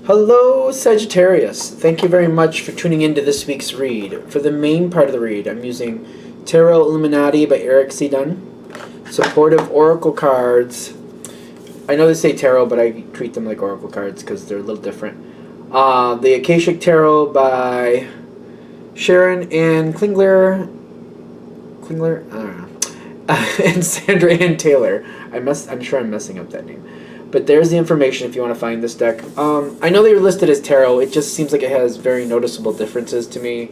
Hello, Sagittarius. Thank you very much for tuning into this week's read. For the main part of the read, I'm using Tarot Illuminati by Eric C. Dunn, supportive oracle cards. I know they say tarot, but I treat them like oracle cards because they're a little different. The Akashic Tarot by Sharon Ann Klingler. Klingler? I don't know. And Sandra Ann Taylor. I'm sure I'm messing up that name. But there's the information if you want to find this deck. I know they were listed as tarot. It just seems like it has very noticeable differences to me.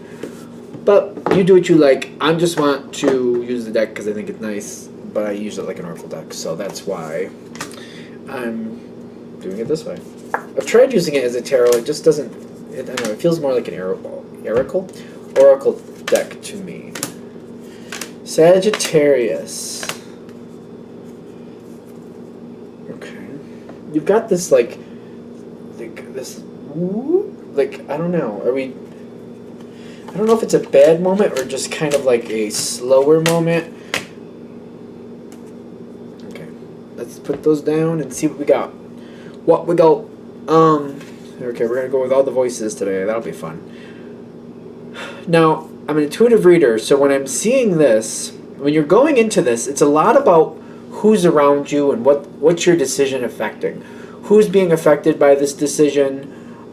But you do what you like. I just want to use the deck because I think it's nice. But I use it like an oracle deck. So that's why I'm doing it this way. I've tried using it as a tarot. It just doesn't... I don't know. It feels more like an oracle deck to me. Sagittarius. You've got this like this, I don't know. I don't know if it's a bad moment or just kind of like a slower moment. Okay, let's put those down and see what we got. Okay, we're gonna go with all the voices today. That'll be fun. Now, I'm an intuitive reader, so when I'm seeing this, when you're going into this, it's a lot about who's around you and what's your decision affecting. Who's being affected by this decision?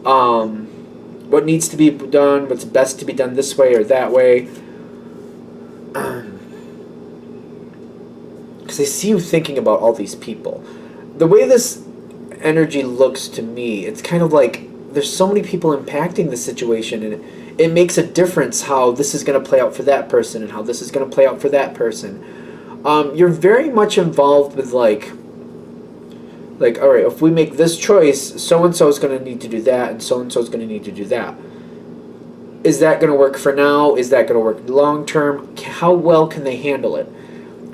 What needs to be done? What's best to be done this way or that way? Because I see you thinking about all these people. The way this energy looks to me, it's kind of like there's so many people impacting the situation, and it makes a difference how this is going to play out for that person and how this is going to play out for that person. You're very much involved with like, all right, if we make this choice, so-and-so is going to need to do that, and so-and-so is going to need to do that. Is that going to work for now? Is that going to work long-term? How well can they handle it?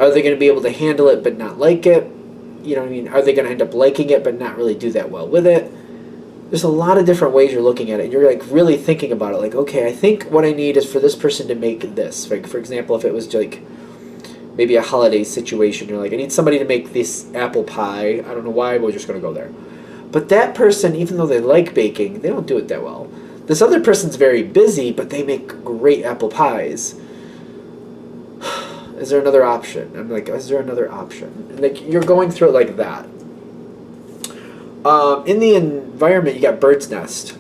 Are they going to be able to handle it but not like it? You know what I mean? Are they going to end up liking it but not really do that well with it? There's a lot of different ways you're looking at it. You're like really thinking about it. Like, okay, I think what I need is for this person to make this. Like, for example, if it was like maybe a holiday situation, you're like, I need somebody to make this apple pie. I don't know why, we're just going to go there. But that person, even though they like baking, they don't do it that well. This other person's very busy, but they make great apple pies. Is there another option? I'm like, is there another option? Like, you're going through it like that. In the environment, you got bird's nest,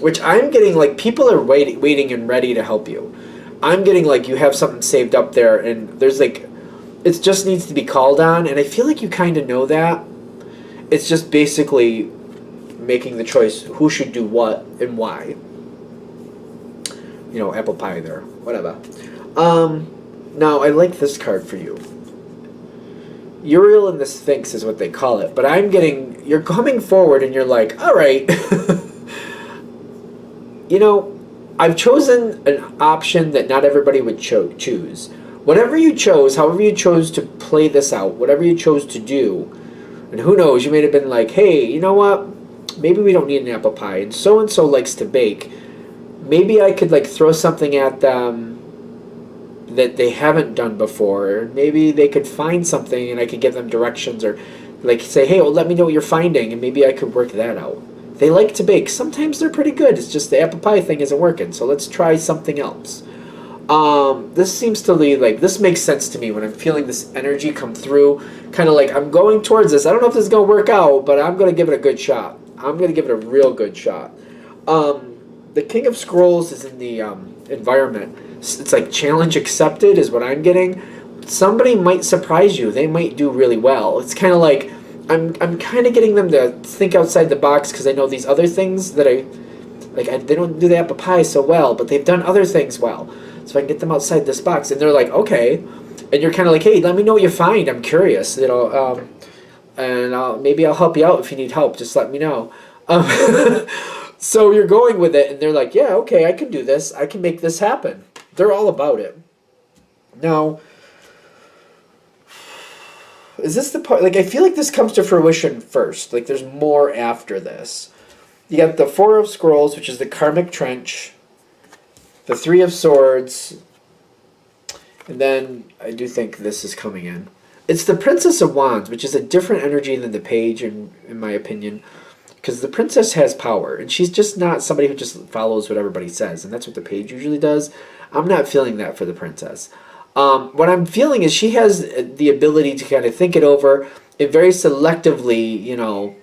which I'm getting like people are waiting and ready to help you. I'm getting like you have something saved up there, and there's like, it just needs to be called on, and I feel like you kind of know that. It's just basically making the choice who should do what and why. You know, apple pie there, whatever. Now, I like this card for you. Uriel and the Sphinx is what they call it, but I'm getting, you're coming forward and you're like, all right, you know, I've chosen an option that not everybody would choose. Whatever you chose, however you chose to play this out, whatever you chose to do, and who knows, you may have been like, hey, you know what, maybe we don't need an apple pie, and so likes to bake. Maybe I could like throw something at them that they haven't done before. Maybe they could find something and I could give them directions, or like say, hey, well, let me know what you're finding, and maybe I could work that out. They like to bake. Sometimes they're pretty good. It's just the apple pie thing isn't working, so let's try something else. This seems to be like, this makes sense to me when I'm feeling this energy come through, kind of like I'm going towards this. I don't know if this is going to work out, but I'm going to give it a good shot. I'm going to give it a real good shot. The King of Scrolls is in the environment. It's like challenge accepted is what I'm getting. Somebody might surprise you. They might do really well. It's kind of like I'm kind of getting them to think outside the box, because I know these other things that they don't do the apple pie so well, but they've done other things well. So I can get them outside this box, and they're like, okay. And you're kind of like, hey, let me know what you find. I'm curious, you know, and maybe I'll help you out if you need help. Just let me know. So you're going with it, and they're like, yeah, okay, I can do this. I can make this happen. They're all about it. Now, is this the part, like, I feel like this comes to fruition first. Like, there's more after this. You got the Four of Scrolls, which is the Karmic Trench, the Three of Swords, and then I do think this is coming in. It's the Princess of Wands, which is a different energy than the Page, in my opinion. because the princess has power, and she's just not somebody who just follows what everybody says, and that's what the page usually does. I'm not feeling that for the princess. What I'm feeling is she has the ability to kind of think it over and very selectively,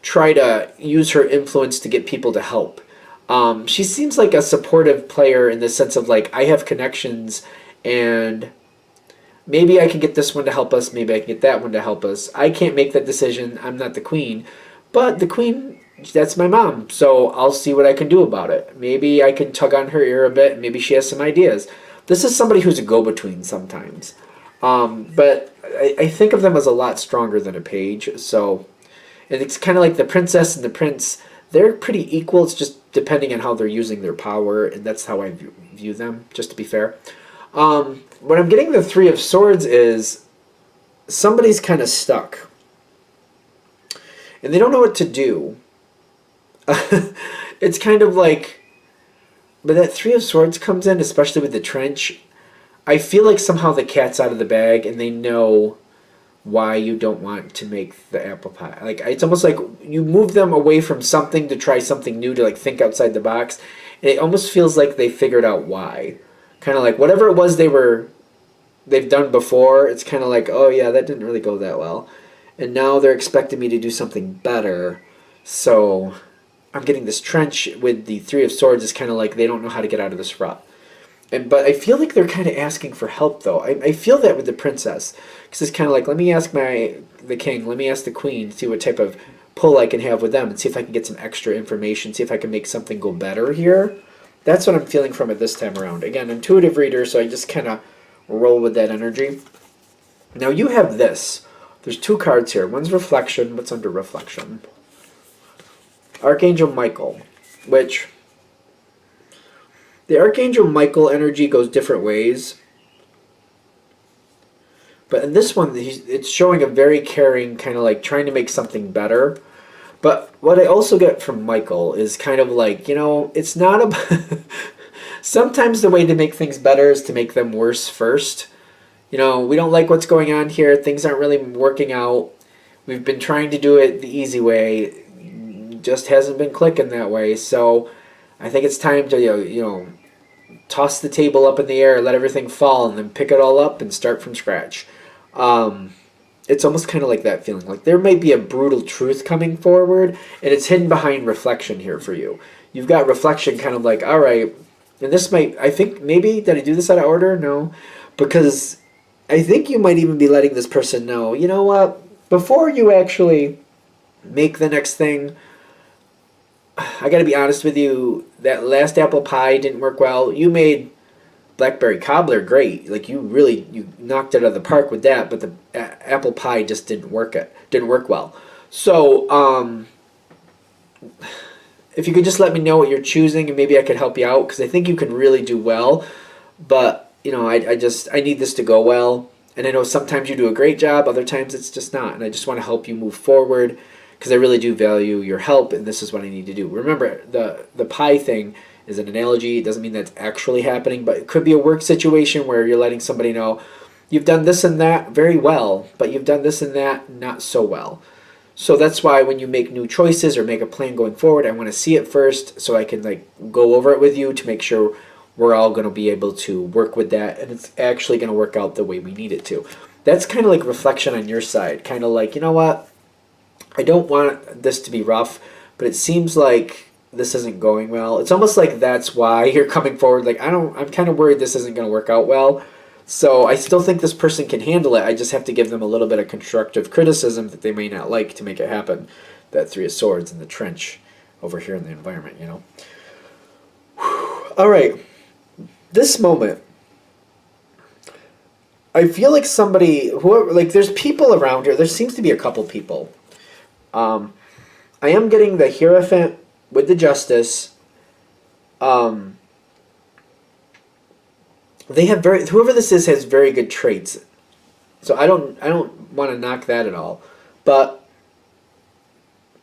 try to use her influence to get people to help. She seems like a supportive player in the sense of like, I have connections and maybe I can get this one to help us, maybe I can get that one to help us. I can't make that decision. I'm not the queen. But the queen, that's my mom, so I'll see what I can do about it. Maybe I can tug on her ear a bit, maybe she has some ideas. This is somebody who's a go-between sometimes. But I think of them as a lot stronger than a page, so... And it's kind of like the princess and the prince, they're pretty equal, it's just depending on how they're using their power, and that's how I view them, just to be fair. When I'm getting the Three of Swords is somebody's kind of stuck. And they don't know what to do. It's kind of like... But that Three of Swords comes in, especially with the trench. I feel like somehow the cat's out of the bag, and they know why you don't want to make the apple pie. Like, it's almost like you move them away from something to try something new, to like think outside the box. And it almost feels like they figured out why. Kind of like whatever it was they've done before, it's kind of like, oh yeah, that didn't really go that well. And now they're expecting me to do something better. So I'm getting this trench with the Three of Swords is kind of like they don't know how to get out of this rut. But I feel like they're kind of asking for help, though. I feel that with the princess. Because it's kind of like, let me ask the king, let me ask the queen, see what type of pull I can have with them, and see if I can get some extra information, see if I can make something go better here. That's what I'm feeling from it this time around. Again, intuitive reader, so I just kind of roll with that energy. Now you have this. There's two cards here. One's reflection. What's under reflection? Archangel Michael, which... The Archangel Michael energy goes different ways. But in this one, it's showing a very caring, kind of like trying to make something better. But what I also get from Michael is kind of like, it's not about... Sometimes the way to make things better is to make them worse first. We don't like what's going on here. Things aren't really working out. We've been trying to do it the easy way. Just hasn't been clicking that way. So I think it's time to, toss the table up in the air, let everything fall, and then pick it all up and start from scratch. It's almost kind of like that feeling. Like there might be a brutal truth coming forward, and it's hidden behind reflection here for you. You've got reflection kind of like, all right, and this might, I think maybe, did I do this out of order? No. Because I think you might even be letting this person know, you know what, before you actually make the next thing, I gotta be honest with you, that last apple pie didn't work well. You made blackberry cobbler great. Like you knocked it out of the park with that, but the apple pie just didn't work well. So, if you could just let me know what you're choosing, and maybe I could help you out, because I think you can really do well. But, I need this to go well. And I know sometimes you do a great job, other times it's just not. And I just want to help you move forward, because I really do value your help, and this is what I need to do. Remember, the pie thing is an analogy. It doesn't mean that's actually happening, but it could be a work situation where you're letting somebody know, you've done this and that very well, but you've done this and that not so well. So that's why when you make new choices or make a plan going forward, I want to see it first so I can go over it with you to make sure we're all going to be able to work with that, and it's actually going to work out the way we need it to. That's kind of like reflection on your side. Kind of like, you know what? I don't want this to be rough, but it seems like this isn't going well. It's almost like that's why you're coming forward. Like, I'm kind of worried this isn't going to work out well. So I still think this person can handle it. I just have to give them a little bit of constructive criticism that they may not like to make it happen. That Three of Swords in the trench over here in the environment, All right. This moment, I feel like there's people around here. There seems to be a couple people. I am getting the Hierophant with the Justice. They have whoever this is has very good traits. So I don't want to knock that at all. But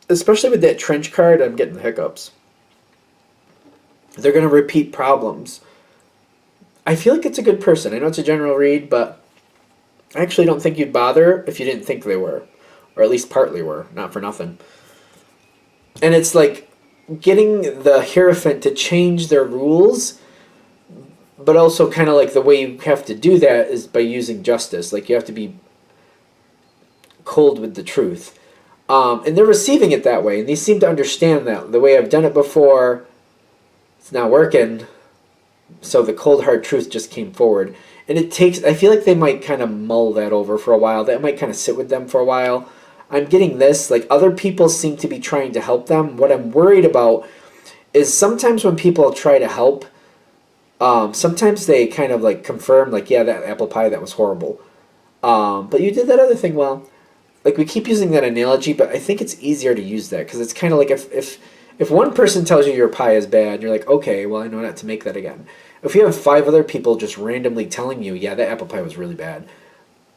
especially with that trench card, I'm getting the hiccups. They're going to repeat problems. I feel like it's a good person. I know it's a general read, but I actually don't think you'd bother if you didn't think they were. Or at least partly were, not for nothing. And it's like getting the Hierophant to change their rules, but also kind of like the way you have to do that is by using justice. Like you have to be cold with the truth. And they're receiving it that way, and they seem to understand that. The way I've done it before, it's not working, so the cold hard truth just came forward. And it takes, I feel like they might kind of mull that over for a while. That might kind of sit with them for a while. I'm getting this, like other people seem to be trying to help them. What I'm worried about is sometimes when people try to help, sometimes they kind of like confirm, like, yeah, that apple pie, that was horrible. But you did that other thing well. Like we keep using that analogy, but I think it's easier to use that because it's kind of like if one person tells you your pie is bad, you're like, okay, well I know not to make that again. If you have 5 other people just randomly telling you, yeah, that apple pie was really bad,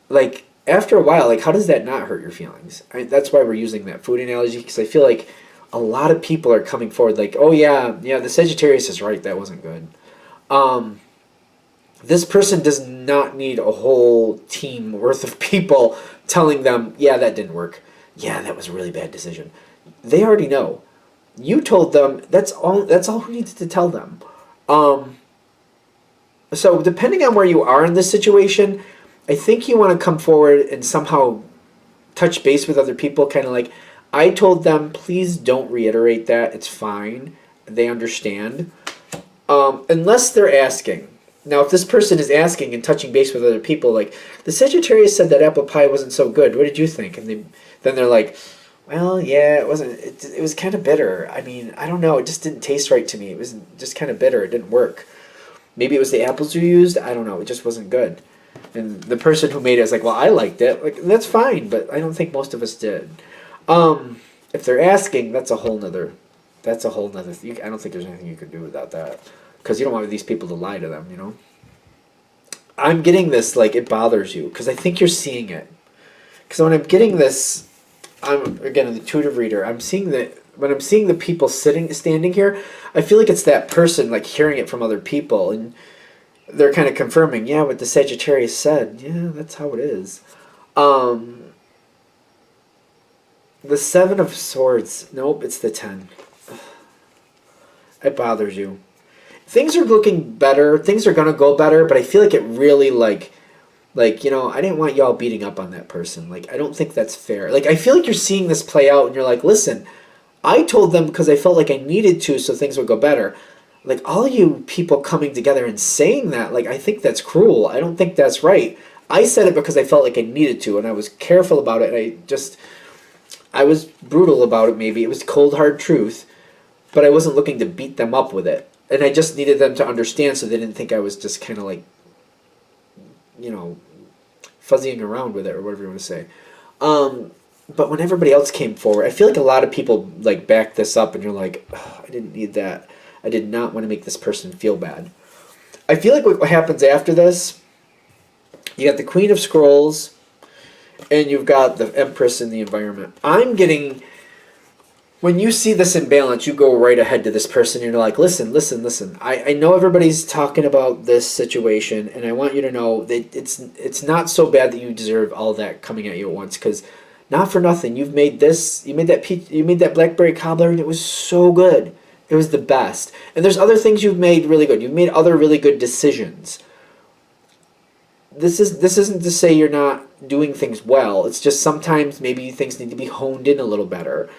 like after a while, like how does that not hurt your feelings? That's why we're using that food analogy, because I feel like a lot of people are coming forward like, oh yeah, the Sagittarius is right, that wasn't good. This person does not need a whole team worth of people telling them, yeah, that didn't work. Yeah, that was a really bad decision. They already know. You told them. That's all who needed to tell them. So depending on where you are in this situation, I think you want to come forward and somehow touch base with other people, kind of like, I told them, please don't reiterate that. It's fine. They understand. Unless they're asking. Now, if this person is asking and touching base with other people, like, the Sagittarius said that apple pie wasn't so good. What did you think? And then they're like, well, yeah, it wasn't. It was kind of bitter. I mean, I don't know. It just didn't taste right to me. It was just kind of bitter. It didn't work. Maybe it was the apples you used. I don't know. It just wasn't good. And the person who made it is like, well, I liked it. Like, that's fine, but I don't think most of us did. If they're asking, that's a whole nother. I don't think there's anything you can do without that. Because you don't want these people to lie to them, you know? I'm getting this, like, it bothers you. Because I think you're seeing it. Because when I'm getting this, I'm, again, an intuitive reader. When I'm seeing the people standing here, I feel like it's that person, like, hearing it from other people. And they're kind of confirming, yeah, what the Sagittarius said. Yeah, that's how it is. The 7 of Swords. Nope, it's the 10. It bothers you. Things are looking better. Things are going to go better, but I feel like it really, like, I didn't want y'all beating up on that person. Like, I don't think that's fair. Like, I feel like you're seeing this play out, and you're like, listen, I told them because I felt like I needed to so things would go better. Like, all you people coming together and saying that, like, I think that's cruel. I don't think that's right. I said it because I felt like I needed to, and I was careful about it. I was brutal about it, maybe. It was cold, hard truth, but I wasn't looking to beat them up with it. And I just needed them to understand so they didn't think I was just kind of like, fuzzying around with it or whatever you want to say. But when everybody else came forward, I feel like a lot of people like back this up and you're like, oh, I didn't need that. I did not want to make this person feel bad. I feel like what happens after this, you got the Queen of Scrolls and you've got the Empress in the environment. I'm getting... When you see this imbalance, you go right ahead to this person and you're like, listen. I know everybody's talking about this situation, and I want you to know that it's not so bad that you deserve all that coming at you at once, because not for nothing, you made that blackberry cobbler, and it was so good. It was the best. And there's other things you've made really good. You've made other really good decisions. This isn't to say you're not doing things well. It's just sometimes maybe things need to be honed in a little better.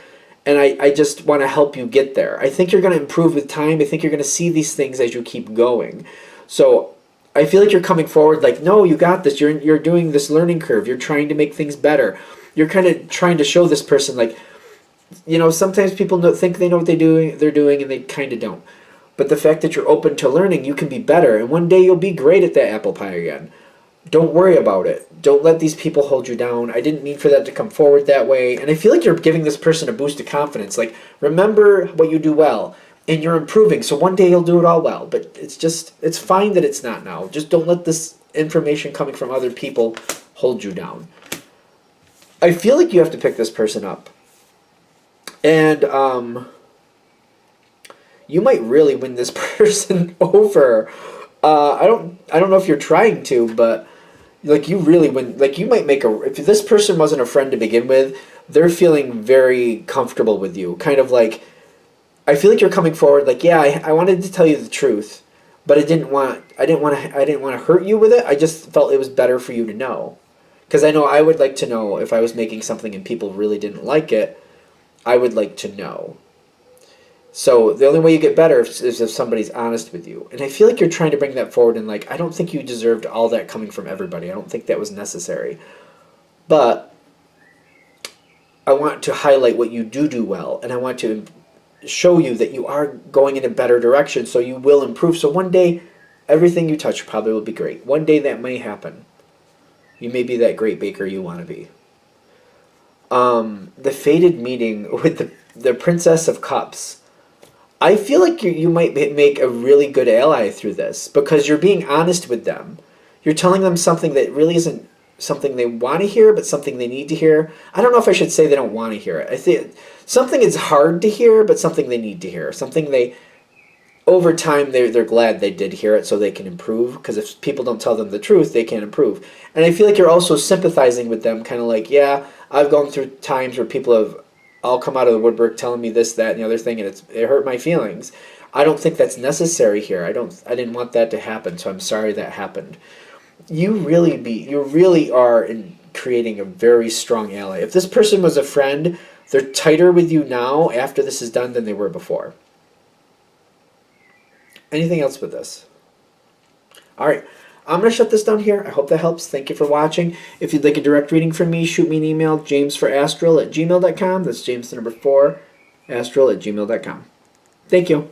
And I just want to help you get there. I think you're going to improve with time. I think you're going to see these things as you keep going. So I feel like you're coming forward like, no, you got this. You're doing this learning curve. You're trying to make things better. You're kind of trying to show this person, like, sometimes people think they know what they're doing, and they kind of don't. But the fact that you're open to learning, you can be better. And one day you'll be great at that apple pie again. Don't worry about it. Don't let these people hold you down. I didn't mean for that to come forward that way. And I feel like you're giving this person a boost of confidence. Like, remember what you do well, and you're improving. So one day you'll do it all well. But it's fine that it's not now. Just don't let this information coming from other people hold you down. I feel like you have to pick this person up. And you might really win this person over. I don't know if you're trying to, but like you really win. Like you might make if this person wasn't a friend to begin with, they're feeling very comfortable with you. Kind of like, I feel like you're coming forward like, yeah, I wanted to tell you the truth, but I didn't want to hurt you with it. I just felt it was better for you to know. Because I know I would like to know if I was making something and people really didn't like it, I would like to know. So the only way you get better is if somebody's honest with you. And I feel like you're trying to bring that forward and like, I don't think you deserved all that coming from everybody. I don't think that was necessary. But I want to highlight what you do well, and I want to show you that you are going in a better direction, so you will improve. So one day, everything you touch probably will be great. One day that may happen. You may be that great baker you want to be. The fated meeting with the Princess of Cups. I feel like you might make a really good ally through this because you're being honest with them. You're telling them something that really isn't something they want to hear, but something they need to hear. I don't know if I should say they don't want to hear it. I think something is hard to hear, but something they need to hear. Something they, over time, they're glad they did hear it so they can improve. Because if people don't tell them the truth, they can't improve. And I feel like you're also sympathizing with them, kind of like, yeah, I've gone through times where people have all come out of the woodwork telling me this, that, and the other thing, and it hurt my feelings. I don't think that's necessary here. I didn't want that to happen, so I'm sorry that happened. You really are in creating a very strong ally. If this person was a friend, they're tighter with you now after this is done than they were before. Anything else with this? All right. I'm going to shut this down here. I hope that helps. Thank you for watching. If you'd like a direct reading from me, shoot me an email, jamesforastral@gmail.com. That's James the number 4, astral@gmail.com. Thank you.